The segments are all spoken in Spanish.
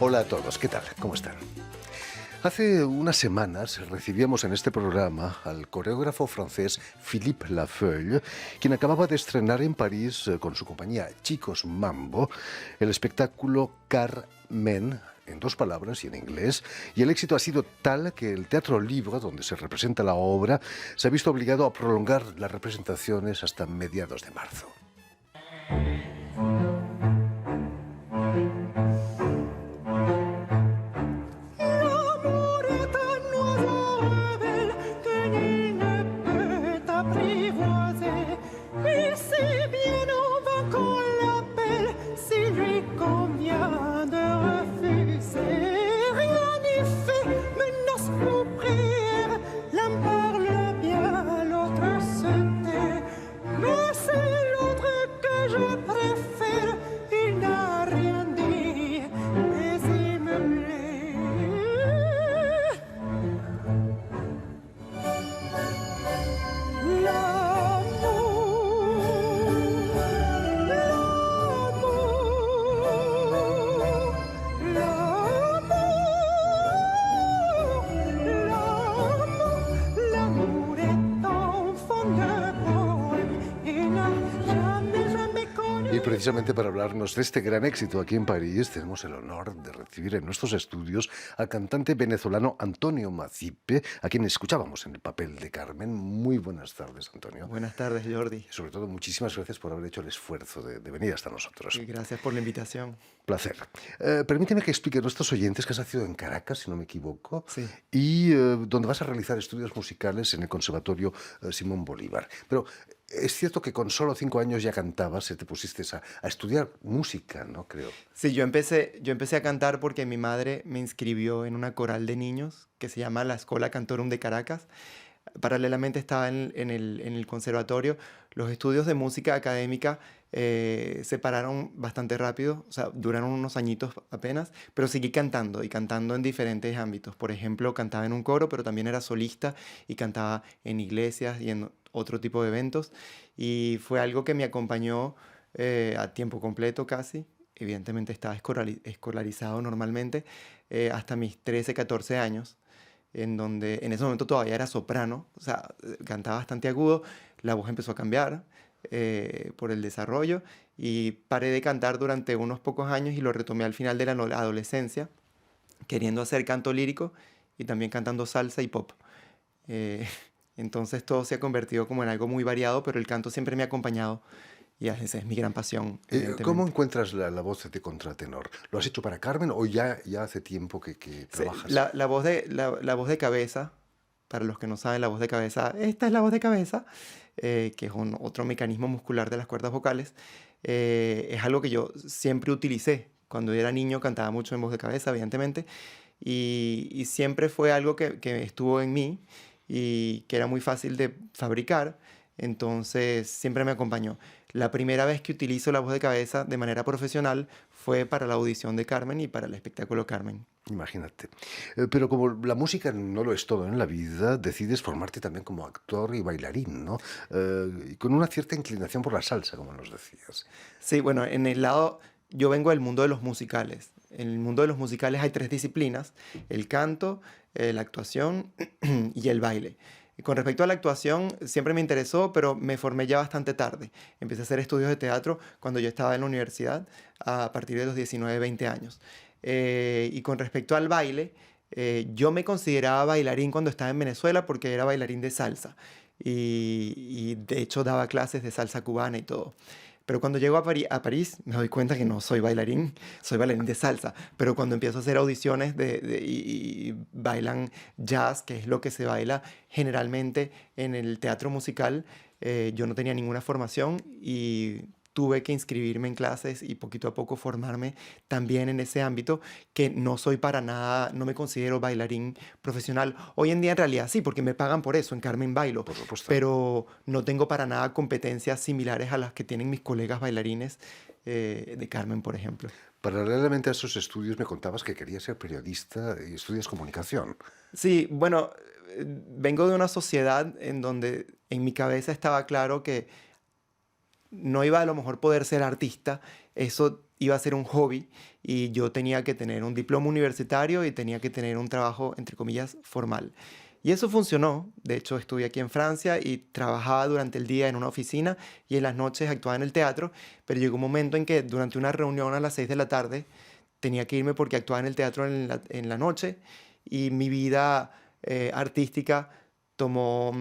Hola a todos, ¿qué tal? ¿Cómo están? Hace unas semanas recibíamos en este programa al coreógrafo francés Philippe Lafeuille, quien acababa de estrenar en París con su compañía Chicos Mambo el espectáculo Carmen, en dos palabras y en inglés, y el éxito ha sido tal que el Teatro Libre, donde se representa la obra, se ha visto obligado a prolongar las representaciones hasta mediados de marzo. Y precisamente para hablarnos de este gran éxito aquí en París, tenemos el honor de recibir en nuestros estudios al cantante venezolano Antonio Macipe, a quien escuchábamos en el papel de Carmen. Muy buenas tardes, Antonio. Buenas tardes, Jordi. Y sobre todo, muchísimas gracias por haber hecho el esfuerzo de venir hasta nosotros. Y gracias por la invitación. Placer. Permíteme que explique a nuestros oyentes que has nacido en Caracas, si no me equivoco, Sí. y donde vas a realizar estudios musicales en el Conservatorio Simón Bolívar. Pero es cierto que con solo 5 años ya cantabas, te pusiste a estudiar música, ¿no? Creo. Sí, yo empecé a cantar porque mi madre me inscribió en una coral de niños que se llama la Escola Cantorum de Caracas. Paralelamente estaba en el conservatorio. Los estudios de música académica se pararon bastante rápido, o sea, duraron unos añitos apenas, pero seguí cantando y cantando en diferentes ámbitos. Por ejemplo, cantaba en un coro, pero también era solista y cantaba en iglesias y en otro tipo de eventos. Y fue algo que me acompañó a tiempo completo casi. Evidentemente estaba escolarizado normalmente hasta mis 13, 14 años, en donde en ese momento todavía era soprano, o sea, cantaba bastante agudo, la voz empezó a cambiar por el desarrollo y paré de cantar durante unos pocos años y lo retomé al final de la adolescencia, queriendo hacer canto lírico y también cantando salsa y pop. Eh, entonces todo se ha convertido como en algo muy variado, pero el canto siempre me ha acompañado y esa es mi gran pasión, ¿Cómo evidentemente. encuentras la voz de contratenor? ¿Lo has hecho para Carmen o ya hace tiempo que trabajas? La voz de cabeza, para los que no saben, la voz de cabeza, esta es la voz de cabeza, que es otro mecanismo muscular de las cuerdas vocales, es algo que yo siempre utilicé. Cuando era niño cantaba mucho en voz de cabeza, evidentemente, y siempre fue algo que estuvo en mí y que era muy fácil de fabricar, entonces siempre me acompañó. La primera vez que utilizo la voz de cabeza de manera profesional fue para la audición de Carmen y para el espectáculo Carmen. Imagínate. Pero como la música no lo es todo en la vida, decides formarte también como actor y bailarín, ¿no? Y con una cierta inclinación por la salsa, como nos decías. Sí, bueno, yo vengo del mundo de los musicales. En el mundo de los musicales hay 3 disciplinas: el canto, la actuación y el baile. Y con respecto a la actuación, siempre me interesó, pero me formé ya bastante tarde. Empecé a hacer estudios de teatro cuando yo estaba en la universidad, a partir de los 19, 20 años. Y con respecto al baile, yo me consideraba bailarín cuando estaba en Venezuela porque era bailarín de salsa. Y de hecho daba clases de salsa cubana y todo. Pero cuando llego a París me doy cuenta que no soy bailarín, soy bailarín de salsa. Pero cuando empiezo a hacer audiciones y bailan jazz, que es lo que se baila generalmente en el teatro musical, yo no tenía ninguna formación y tuve que inscribirme en clases y poquito a poco formarme también en ese ámbito, que no soy para nada, no me considero bailarín profesional. Hoy en día en realidad sí, porque me pagan por eso, en Carmen bailo, Por supuesto. pero no tengo para nada competencias similares a las que tienen mis colegas bailarines de Carmen, por ejemplo. Paralelamente a esos estudios me contabas que querías ser periodista y estudias comunicación. Sí, bueno, vengo de una sociedad en donde en mi cabeza estaba claro que no iba a lo mejor poder ser artista. Eso iba a ser un hobby y yo tenía que tener un diploma universitario y tenía que tener un trabajo, entre comillas, formal. Y eso funcionó. De hecho, estuve aquí en Francia y trabajaba durante el día en una oficina y en las noches actuaba en el teatro, pero llegó un momento en que durante una reunión a las 6 de la tarde tenía que irme porque actuaba en el teatro en la noche y mi vida artística tomó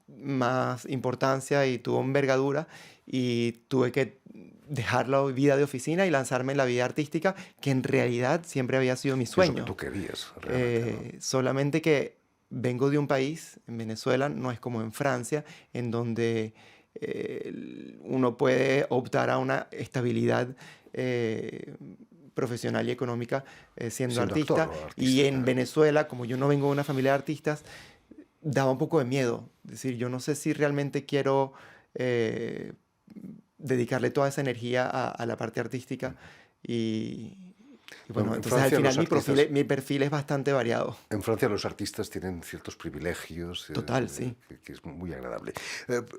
más importancia y tuvo envergadura y tuve que dejar la vida de oficina y lanzarme en la vida artística, que en realidad siempre había sido mi Es lo que sueño. tú querías, realmente, ¿no? Solamente que vengo de un país, en Venezuela, no es como en Francia, en donde uno puede optar a una estabilidad profesional y económica siendo Siendo actor artista. o Y artista, en claro. Venezuela, como yo no vengo de una familia de artistas, daba un poco de miedo. Es decir, yo no sé si realmente quiero eh, dedicarle toda esa energía a la parte artística. Y, y Bueno, bueno, entonces al final mi perfil es bastante variado. En Francia los artistas tienen ciertos privilegios, Total, sí. que es muy agradable.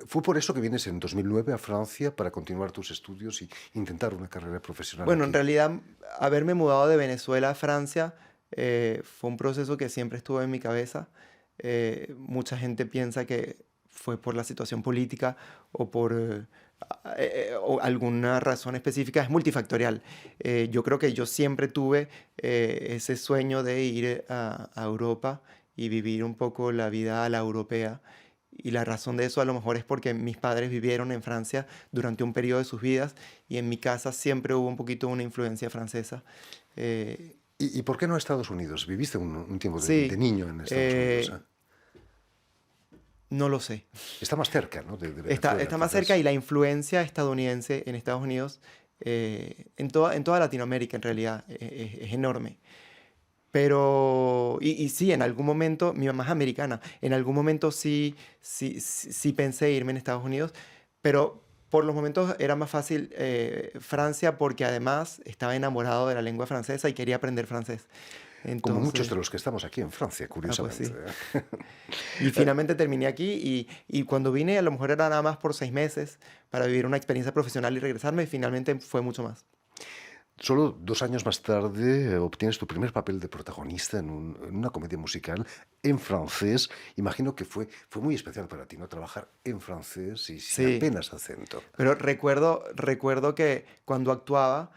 ¿Fue por eso que vienes en 2009 a Francia para continuar tus estudios y intentar una carrera profesional Bueno, en aquí? realidad, haberme mudado de Venezuela a Francia fue un proceso que siempre estuvo en mi cabeza. Mucha gente piensa que fue por la situación política o por o alguna razón específica. Es multifactorial. Yo creo que yo siempre tuve ese sueño de ir a Europa y vivir un poco la vida a la europea. Y la razón de eso a lo mejor es porque mis padres vivieron en Francia durante un periodo de sus vidas y en mi casa siempre hubo un poquito una influencia francesa. Eh, ¿Y por qué no a Estados Unidos? Viviste un tiempo de sí, niño en Estados Unidos, ¿eh? eh, no lo sé. Está más cerca, ¿no? De Está, Venezuela, está más cerca y quizás. la influencia estadounidense en Estados Unidos, en toda Latinoamérica en realidad, es enorme. Pero, y sí, en algún momento, mi mamá es americana, en algún momento sí pensé irme en Estados Unidos, pero por los momentos era más fácil Francia porque además estaba enamorado de la lengua francesa y quería aprender francés. Como muchos de Entonces, los que estamos aquí en Francia, pues curiosamente, sí. ¿eh? Y finalmente terminé aquí y cuando vine a lo mejor era nada más por 6 meses para vivir una experiencia profesional y regresarme y finalmente fue mucho más. Solo 2 años más tarde obtienes tu primer papel de protagonista en una comedia musical en francés. Imagino que fue muy especial para ti, ¿no? Trabajar en francés y sin Sí, apenas acento. pero recuerdo que cuando actuaba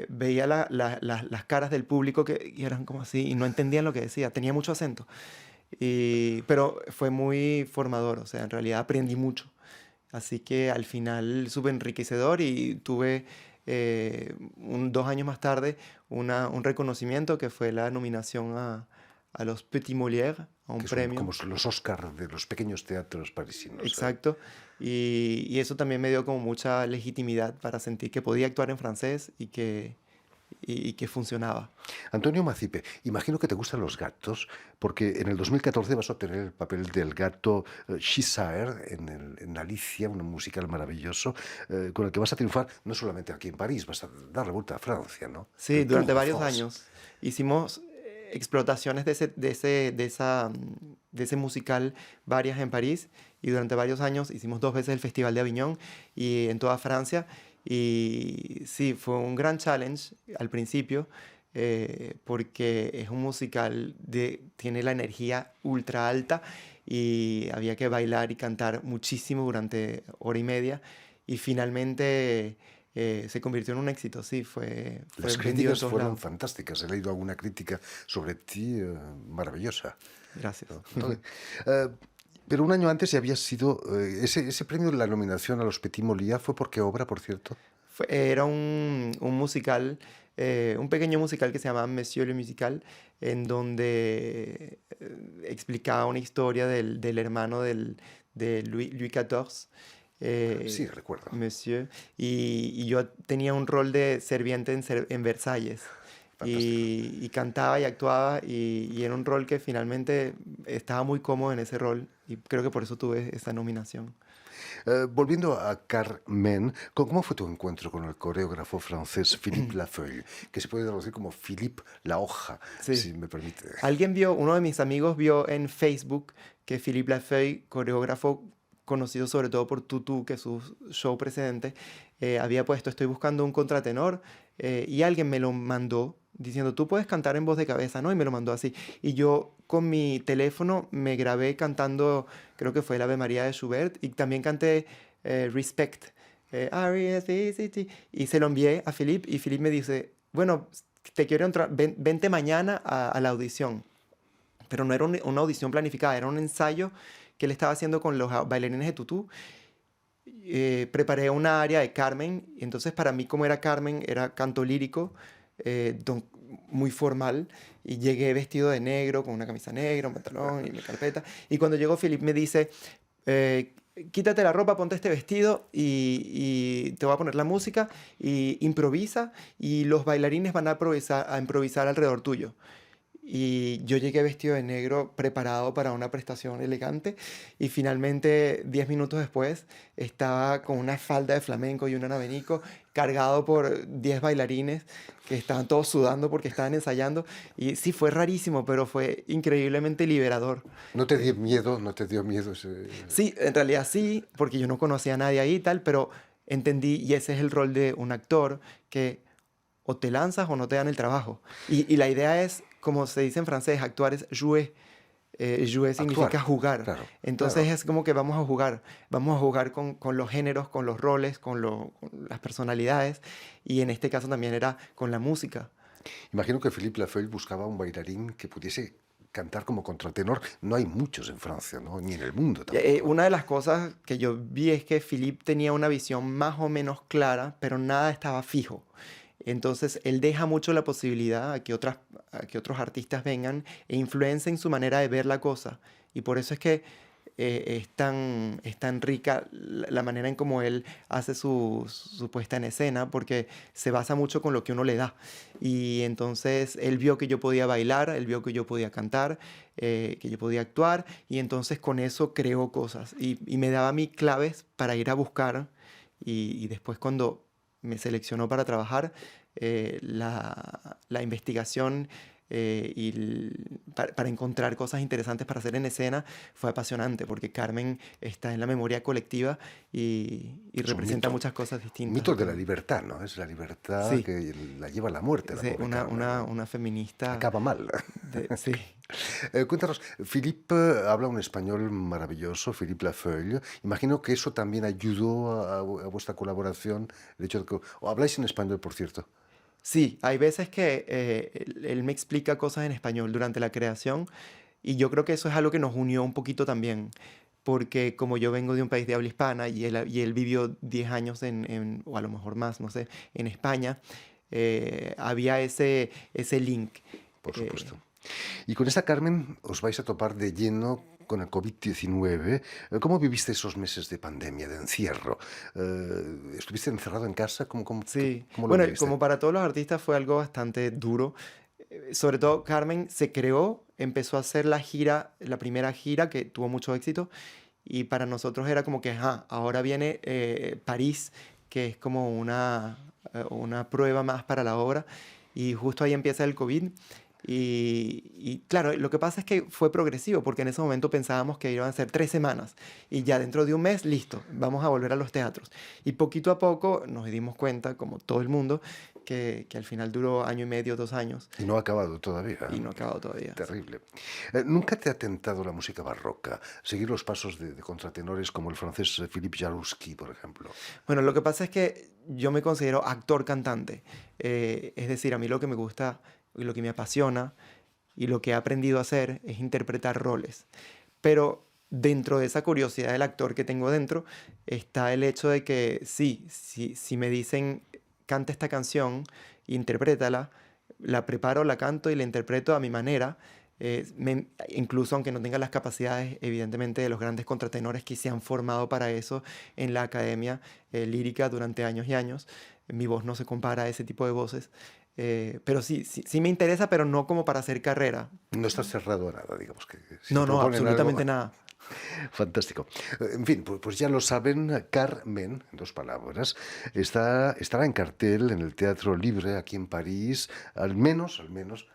veía las caras del público que y eran como así y no entendían lo que decía, tenía mucho acento. Pero fue muy formador, o sea, en realidad aprendí mucho. Así que al final súper enriquecedor y tuve 2 años más tarde un reconocimiento que fue la nominación a los Petits Molières, a un Que son premio. como los Oscar de los pequeños teatros parisinos. Exacto. Y eso también me dio como mucha legitimidad para sentir que podía actuar en francés y que funcionaba. Antonio Macipe, imagino que te gustan los gatos, porque en el 2014 vas a obtener el papel del gato Cheshire en Alicia, un musical maravilloso, con el que vas a triunfar no solamente aquí en París, vas a dar la vuelta a Francia, ¿no? Sí, El Tour durante de varios France. años hicimos explotaciones de ese musical, varias en París, y durante varios años hicimos 2 veces el Festival de Avignon y en toda Francia. Y sí, fue un gran challenge al principio, porque es un musical tiene la energía ultra alta y había que bailar y cantar muchísimo durante hora y media. Y finalmente se convirtió en un éxito, sí, fue Las vendido en críticas todos fueron lados. fantásticas. He leído alguna crítica sobre ti maravillosa. Gracias. ¿No? Eh, pero un año antes ya había sido ese premio, la nominación a los Petit Molière, ¿fue por qué obra, por cierto? Era un musical, un pequeño musical que se llamaba Monsieur le Musical, en donde explicaba una historia del hermano de Louis XIV, Sí, eh, recuerdo. Monsieur, y yo tenía un rol de serviente en Versalles. Fantástico. Y cantaba y actuaba y era un rol que finalmente estaba muy cómodo en ese rol y creo que por eso tuve esa nominación. Volviendo a Carmen, ¿cómo fue tu encuentro con el coreógrafo francés Philippe Lafeuille? Que se puede traducir como Philippe la hoja, Sí. si me permite. Uno de mis amigos vio en Facebook que Philippe Lafeuille, coreógrafo, conocido sobre todo por Tutu, que es su show precedente, había puesto, estoy buscando un contratenor, y alguien me lo mandó diciendo, tú puedes cantar en voz de cabeza, ¿no? Y me lo mandó así. Y yo con mi teléfono me grabé cantando, creo que fue el Ave María de Schubert, y también canté Respect. R-E-S-P-E-C-T, y se lo envié a Philippe, y Philippe me dice, bueno, te quiero entrar, vente mañana a la audición. Pero no era una audición planificada, era un ensayo que él estaba haciendo con los bailarines de Tutú. Preparé una área de Carmen, y entonces para mí como era Carmen, era canto lírico, muy formal, y llegué vestido de negro, con una camisa negra, un pantalón y mi carpeta. Y cuando llegó Philippe me dice, quítate la ropa, ponte este vestido y te voy a poner la música y improvisa y los bailarines van a improvisar alrededor tuyo. Y yo llegué vestido de negro, preparado para una prestación elegante, y finalmente, 10 minutos después, estaba con una falda de flamenco y un abanico, cargado por 10 bailarines que estaban todos sudando porque estaban ensayando. Y sí, fue rarísimo, pero fue increíblemente liberador. ¿No te dio miedo? ¿No te dio miedo ese...? Sí, en realidad sí, porque yo no conocía a nadie ahí y tal, pero entendí, y ese es el rol de un actor, que o te lanzas o no te dan el trabajo. Y la idea es, como se dice en francés, actuar es jouer. Jouer significa Actuar, jugar. claro, Entonces claro. es como que vamos a jugar con los géneros, con los roles, con las personalidades, y en este caso también era con la música. Imagino que Philippe Lafeuille buscaba un bailarín que pudiese cantar como contratenor. No hay muchos en Francia, ¿no? Ni en el mundo tampoco. Una de las cosas que yo vi es que Philippe tenía una visión más o menos clara, pero nada estaba fijo. Entonces, él deja mucho la posibilidad a que otros artistas vengan e influencien su manera de ver la cosa. Y por eso es que es tan rica la manera en cómo él hace su puesta en escena, porque se basa mucho con lo que uno le da. Y entonces, él vio que yo podía bailar, él vio que yo podía cantar, que yo podía actuar, y entonces con eso creó cosas. Y me daba a mí claves para ir a buscar, y después cuando me seleccionó para trabajar, la investigación, para encontrar cosas interesantes para hacer en escena fue apasionante, porque Carmen está en la memoria colectiva y Es un representa mito. muchas cosas Un distintas. mito de la libertad, ¿no? Es la libertad Sí, que la lleva a la muerte, la sí, pobre Carmen, ¿no? una feminista Acaba mal. sí. Cuéntanos, Philippe habla un español maravilloso, Philippe Lafeuille. Imagino que eso también ayudó a vuestra colaboración, el hecho de que... ¿O habláis en español, por cierto? Sí, hay veces que él me explica cosas en español durante la creación, y yo creo que eso es algo que nos unió un poquito también, porque como yo vengo de un país de habla hispana y él vivió 10 años o a lo mejor más, no sé, en España, había ese link. Por eh, supuesto. Y con esta Carmen os vais a topar de lleno con el COVID-19. ¿Cómo viviste esos meses de pandemia, de encierro? ¿Estuviste encerrado en casa? sí, ¿Cómo lo bueno, viviste? como para todos los artistas fue algo bastante duro. Sobre todo Carmen se creó, empezó a hacer la gira, la primera gira que tuvo mucho éxito, y para nosotros era como que, ajá, ahora viene París, que es como una prueba más para la obra, y justo ahí empieza el COVID. Y claro, lo que pasa es que fue progresivo, porque en ese momento pensábamos que iban a ser 3 semanas, y ya dentro de un mes, listo, vamos a volver a los teatros. Y poquito a poco nos dimos cuenta, como todo el mundo, que al final duró año y medio, 2 años, Y no ha acabado todavía. y no ha acabado todavía. Sí. Terrible. ¿Nunca te ha tentado la música barroca? Seguir los pasos de contratenores como el francés Philippe Jaroussky, por ejemplo. Bueno, lo que pasa es que yo me considero actor-cantante. Es decir, a mí lo que me gusta y lo que me apasiona y lo que he aprendido a hacer es interpretar roles. Pero dentro de esa curiosidad del actor que tengo dentro está el hecho de que sí, si me dicen canta esta canción, interprétala, la preparo, la canto y la interpreto a mi manera. Incluso aunque no tenga las capacidades, evidentemente, de los grandes contratenores que se han formado para eso en la academia lírica durante años y años, mi voz no se compara a ese tipo de voces. Pero sí me interesa, pero no como para hacer carrera. No estás cerrado a nada, digamos que si te No, no, proponen algo, absolutamente nada. Fantástico. En fin, pues ya lo saben, Carmen, en dos palabras, estará en cartel en el Teatro Libre aquí en París, al menos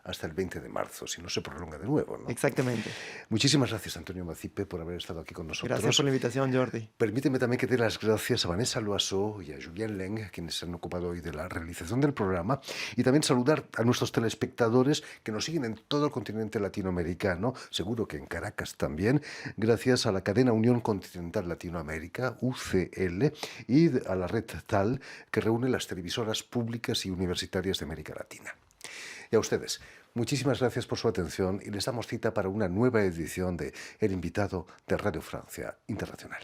hasta el 20 de marzo, si no se prolonga de nuevo, ¿no? Exactamente. Muchísimas gracias, Antonio Macipe, por haber estado aquí con Gracias por nosotros. la invitación, Jordi. Permíteme también que dé las gracias a Vanessa Loiseau y a Julien Leng, quienes se han ocupado hoy de la realización del programa, y también saludar a nuestros telespectadores que nos siguen en todo el continente latinoamericano, seguro que en Caracas también, gracias a la cadena Unión Continental Latinoamérica, UCL, y a la red TAL, que reúne las televisoras públicas y universitarias de América Latina. Y a ustedes, muchísimas gracias por su atención y les damos cita para una nueva edición de El Invitado de Radio Francia Internacional.